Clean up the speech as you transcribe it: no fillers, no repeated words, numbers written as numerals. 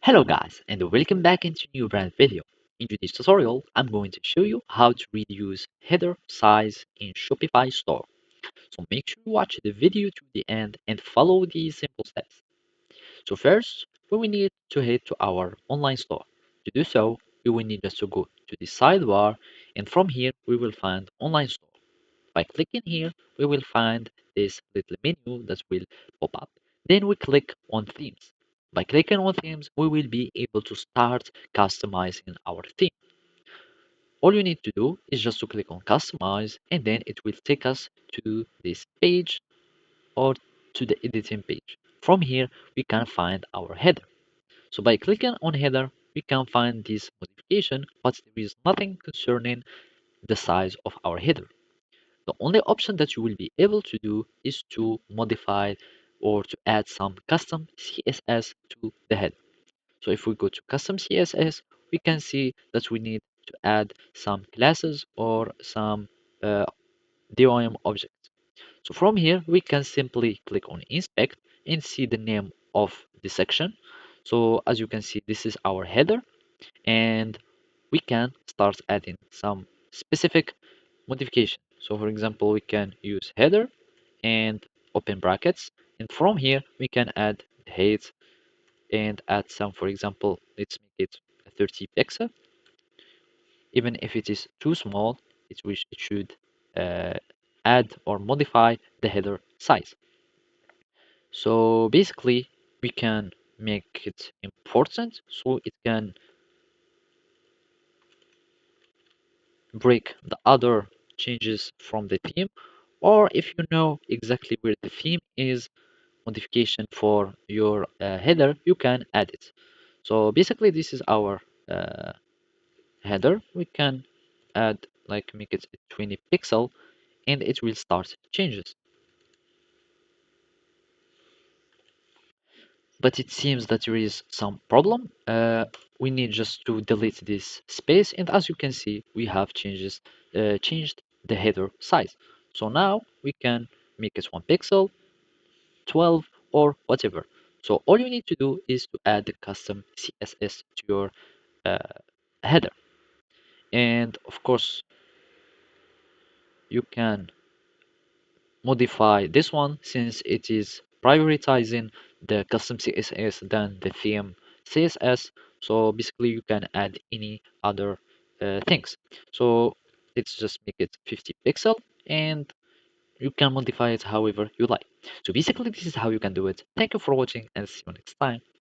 Hello guys and welcome back into new brand video. In today's tutorial, I'm going to show you how to reduce header size in Shopify store. So make sure you watch the video to the end and follow these simple steps. So first, we will need to head to our online store. To do so, we will need just to go to the sidebar and from here we will find online store. By clicking here, we will find this little menu that will pop up. Then we click on themes. By clicking on themes, we will be able to start customizing our theme. All you need to do is just to click on customize and then it will take us to this page or to the editing page. From here, we can find our header. So by clicking on header, we can find this modification, but there is nothing concerning the size of our header. The only option that you will be able to do is to modify or to add some custom CSS to the header. So if we go to custom CSS, we can see that we need to add some classes or some uh, DOM objects. So from here, we can simply click on inspect and see the name of the section. So as you can see, this is our header and we can start adding some specific modification. So for example, we can use header and open brackets. And from here, we can add the height and add some, for example, let's make it 30 pixel. Even if it is too small, it should uh, add or modify the header size. So basically, we can make it important so it can break the other changes from the theme, or if you know exactly where the theme is modification for your header, you can add it. So basically, this is our header. We can add like make it 20 pixel and it will start changes. But it seems that there is some problem. We need just to delete this space, and as you can see, we have changed the header size. So now we can make it 1 pixel, 12, or whatever. So all you need to do is to add the custom CSS to your uh, header, and of course you can modify this one since it is prioritizing the custom CSS than the theme CSS. So basically you can add any other things. So let's just make it 50 pixel and you can modify it however you like. So basically this is how you can do it. Thank you for watching and see you next time.